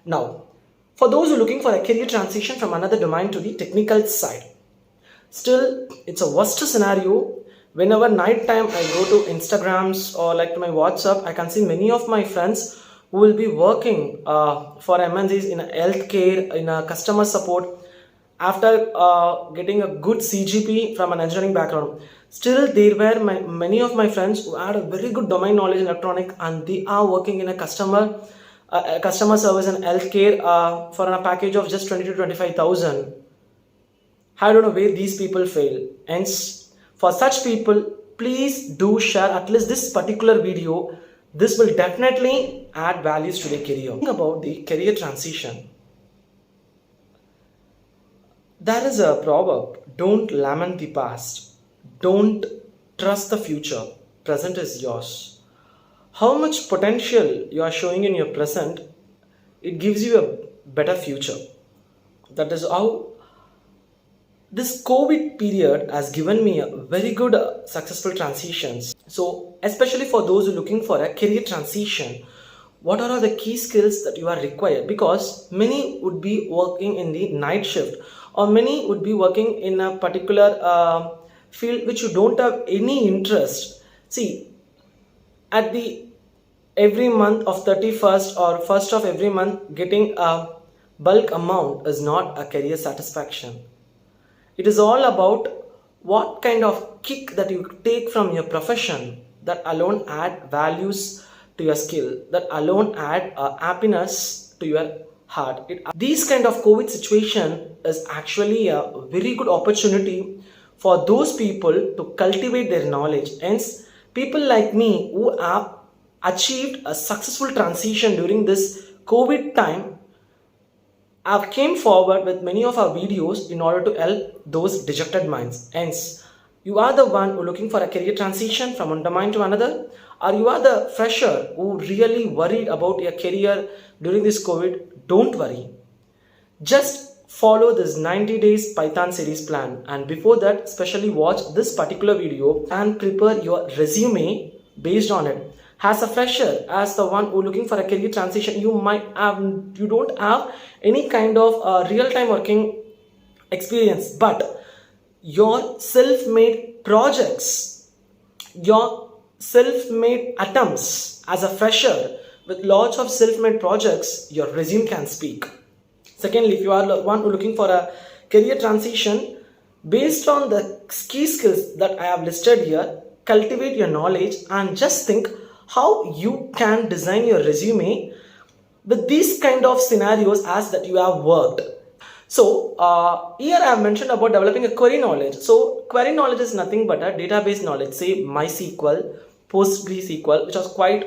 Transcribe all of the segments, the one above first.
Now, for those who are looking for a career transition from another domain to the technical side, still it's a worst scenario. Whenever night time I go to Instagrams or like to my WhatsApp, I can see many of my friends who will be working for MNCs in healthcare, in customer support, after getting a good CGP from an engineering background. Still, there were many of my friends who had a very good domain knowledge in electronic, and they are working in a customer service and healthcare for a package of just 20 to 25,000. I don't know where these people fail. Hence, for such people, please do share at least this particular video. This will definitely add values to their career. Think about the career transition. There is a proverb: don't lament the past, don't trust the future, present is yours. How much potential you are showing in your present, it gives you a better future. That is how this COVID period has given me a very good successful transitions. So especially for those who are looking for a career transition, what are the key skills that you are required? Because many would be working in the night shift, or many would be working in a particular field which you don't have any interest. See, at the every month of 31st or 1st of every month, getting a bulk amount is not a career satisfaction. It is all about what kind of kick that you take from your profession, that alone add values to your skill, that alone add happiness to your heart. These kind of COVID situation is actually a very good opportunity for those people to cultivate their knowledge. Hence, people like me who have achieved a successful transition during this COVID time, I've came forward with many of our videos in order to help those dejected minds. Hence, you are the one who looking for a career transition from one domain to another, or you are the fresher who really worried about your career during this COVID. Don't worry. Just follow this 90 days Python series plan, and before that, especially watch this particular video and prepare your resume based on it. As a fresher, as the one who looking for a career transition, you don't have any kind of real-time working experience, but your self-made projects, your self-made attempts as a fresher with lots of self-made projects, your resume can speak. Secondly, if you are the one who looking for a career transition, based on the key skills that I have listed here, cultivate your knowledge and just think how you can design your resume with these kind of scenarios as that you have worked. So here I have mentioned about developing a query knowledge. So query knowledge is nothing but a database knowledge, say MySQL, PostgreSQL, which is quite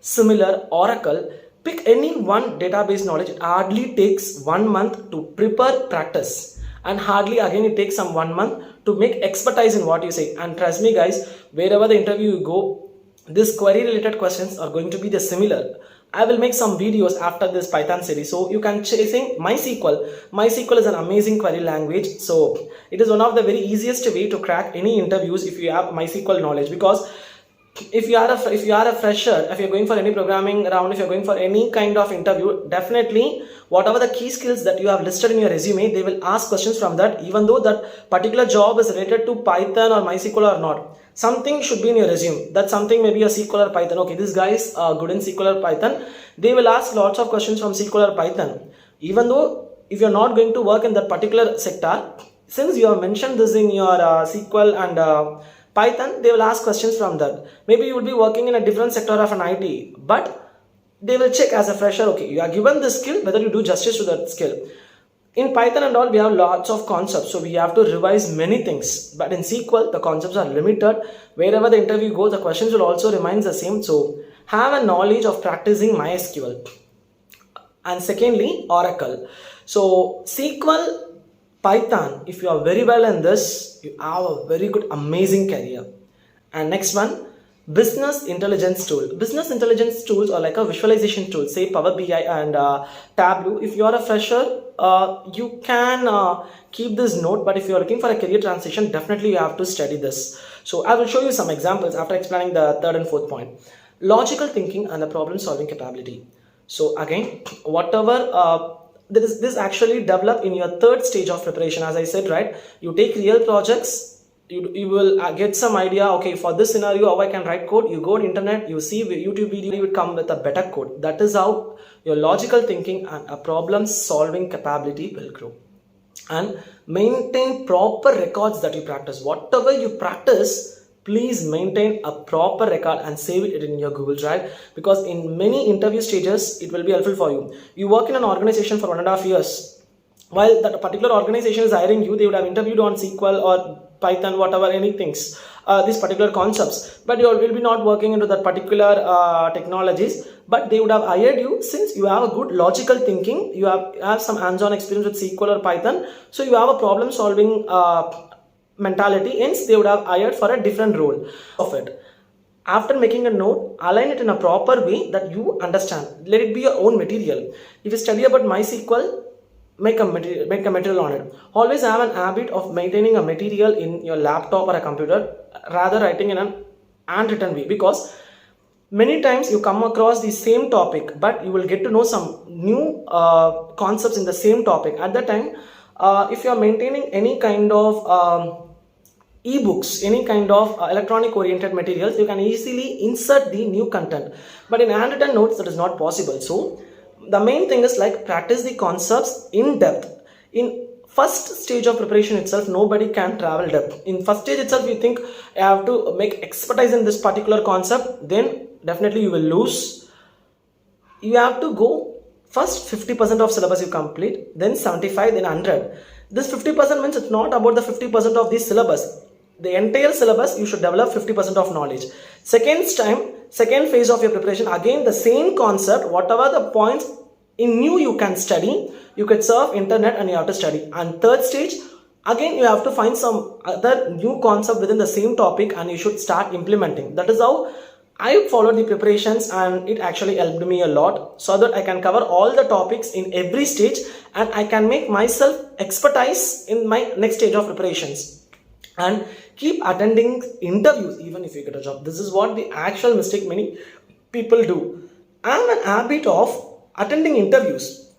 similar, Oracle. Pick any one database knowledge. It hardly takes 1 month to prepare practice, and hardly again it takes some 1 month to make expertise in what you say. And trust me guys, wherever the interview you go, this query related questions are going to be the similar. I will make some videos after this Python series, so you can chasing MySQL. MySQL is an amazing query language, so it is one of the very easiest way to crack any interviews if you have MySQL knowledge. Because if you are a fresher, if you're going for any programming round, if you're going for any kind of interview, definitely whatever the key skills that you have listed in your resume, they will ask questions from that, even though that particular job is related to Python or MySQL or not. Something should be in your resume. That something may be a SQL or Python. Okay, this guy is good in SQL or Python. They will ask lots of questions from SQL or Python. Even though if you're not going to work in that particular sector, since you have mentioned this in your SQL and Python, they will ask questions from that. Maybe you will be working in a different sector of an IT, but they will check as a fresher, okay, you are given this skill, whether you do justice to that skill. In Python and all, we have lots of concepts, so we have to revise many things. But in SQL, the concepts are limited. Wherever the interview goes, the questions will also remain the same. So have a knowledge of practicing MySQL. And secondly, Oracle. So SQL, Python, if you are very well in this, you have a very good, amazing career. And next one, business intelligence tool. Business intelligence tools are like a visualization tool, say Power BI and Tableau. If you are a fresher, you can keep this note, but if you are looking for a career transition, definitely you have to study this. So I will show you some examples after explaining the third and fourth point. Logical thinking and the problem solving capability. So again, whatever this actually develop in your third stage of preparation. As I said, right, you take real projects, you will get some idea, okay, for this scenario how I can write code. You go on internet, you see YouTube video, you would come with a better code. That is how your logical thinking and a problem solving capability will grow. And maintain proper records that you practice. Whatever you practice, please maintain a proper record and save it in your Google Drive, because in many interview stages it will be helpful for you. You work in an organization for 1.5 years. While that particular organization is hiring you, they would have interviewed on SQL or Python, whatever, any things, these particular concepts, but you will be not working into that particular technologies, but they would have hired you since you have a good logical thinking, you have some hands-on experience with SQL or Python, so you have a problem solving mentality, hence they would have hired for a different role of it. After making a note, align it in a proper way that you understand. Let it be your own material. If you study about MySQL, make a material on it. Always have an habit of maintaining a material in your laptop or a computer, rather writing in an handwritten way, because many times you come across the same topic, but you will get to know some new concepts in the same topic. At that time, if you are maintaining any kind of ebooks, any kind of electronic oriented materials, you can easily insert the new content, but in handwritten notes that is not possible. So the main thing is like practice the concepts in depth. In first stage of preparation itself, nobody can travel depth. In first stage itself, you think I have to make expertise in this particular concept, then definitely you will lose. You have to go first 50% of syllabus you complete, then 75, then 100. This 50% means it's not about the 50% of this syllabus. The entire syllabus you should develop 50% of knowledge. Second phase of your preparation, again the same concept, whatever the points in new you can study, you could surf internet and you have to study. And third stage, again you have to find some other new concept within the same topic and you should start implementing. That is how I followed the preparations, and it actually helped me a lot, so that I can cover all the topics in every stage and I can make myself expertise in my next stage of preparations. And keep attending interviews even if you get a job. This is what the actual mistake many people do. I have an habit of attending interviews.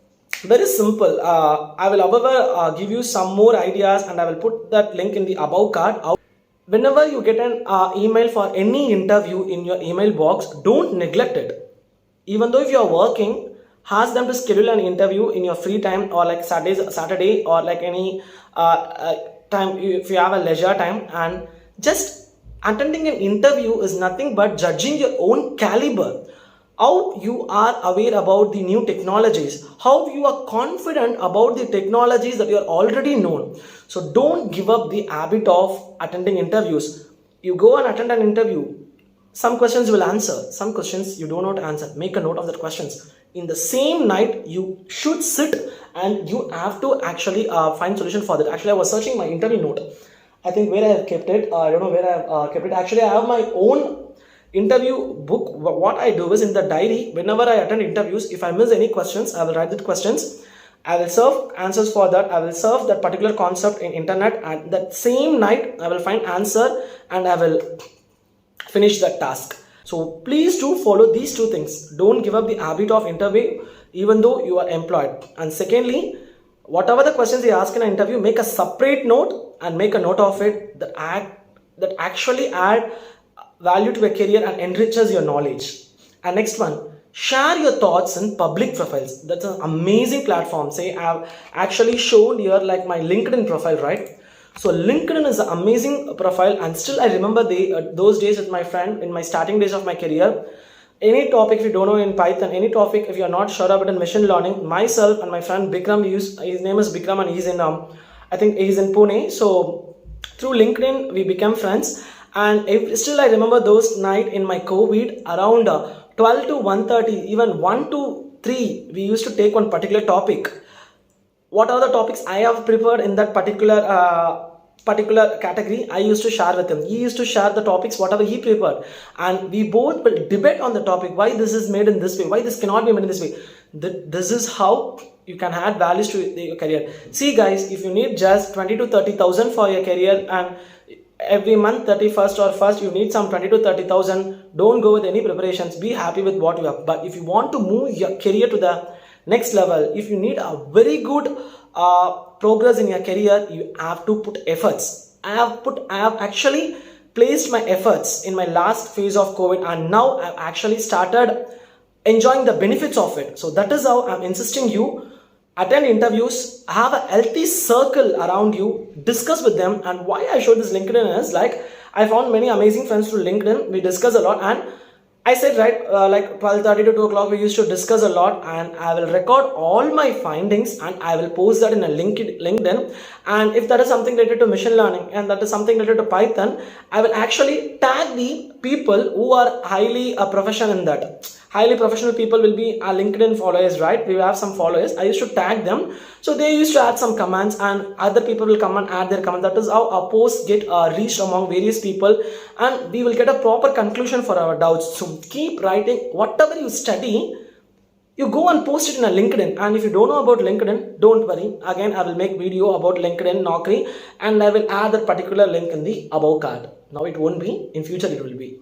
Very simple. I will however give you some more ideas, and I will put that link in the above card. Whenever you get an email for any interview in your email box, don't neglect it. Even though if you are working, ask them to schedule an interview in your free time, or like Saturday or like any time if you have a leisure time. And just attending an interview is nothing but judging your own caliber, how you are aware about the new technologies, how you are confident about the technologies that you are already known. So don't give up the habit of attending interviews. You go and attend an interview, some questions you will answer, some questions you do not answer. Make a note of that questions. In the same night, you should sit and you have to actually find solution for that. Actually, I was searching my interview note. I think where I have kept it, I don't know where I have kept it. Actually, I have my own interview book. What I do is in the diary, whenever I attend interviews, if I miss any questions, I will write the questions. I will serve answers for that. I will serve that particular concept in internet, and that same night I will find answer and I will finish that task. So please do follow these two things. Don't give up the habit of interview even though you are employed. And secondly, whatever the questions you ask in an interview, make a separate note and make a note of it that actually add value to your career and enriches your knowledge. And next one, share your thoughts in public profiles. That's an amazing platform. Say I've actually shown here like my LinkedIn profile, right? So LinkedIn is an amazing profile, and still I remember those days with my friend in my starting days of my career. Any topic if you don't know in Python, any topic if you are not sure about in machine learning, myself and my friend Bikram, his name is Bikram and he's in I think he's in Pune. So through LinkedIn we became friends, and still I remember those night in my COVID around 12 to 1:30, even 1 to 3, we used to take one particular topic. What are the topics I have prepared in that particular category, I used to share with him. He used to share the topics whatever he prepared, and we both will debate on the topic, why this is made in this way, why this cannot be made in this way. This is how you can add values to your career. See guys, if you need just 20 to 30,000 for your career, and every month 31st or 1st you need some 20 to 30,000, don't go with any preparations. Be happy with what you have. But if you want to move your career to the next level, if you need a very good progress in your career, you have to put efforts. I have actually placed my efforts in my last phase of COVID, and now I've actually started enjoying the benefits of it. So that is how I'm insisting you attend interviews, have a healthy circle around you, discuss with them. And why I showed this LinkedIn is like I found many amazing friends through LinkedIn. We discuss a lot, and I said right, like 12:30 to 2 o'clock, we used to discuss a lot, and I will record all my findings and I will post that in a LinkedIn. And if that is something related to machine learning and that is something related to Python, I will actually tag the people who are highly professional in that. Highly professional people will be our LinkedIn followers, right? We have some followers. I used to tag them, so they used to add some comments, and other people will come and add their comments. That is how our posts get reached among various people, and we will get a proper conclusion for our doubts. So keep writing whatever you study. You go and post it in a LinkedIn, and if you don't know about LinkedIn, don't worry. Again, I will make video about LinkedIn Naukri, and I will add that particular link in the above card. Now it won't be. In future, it will be.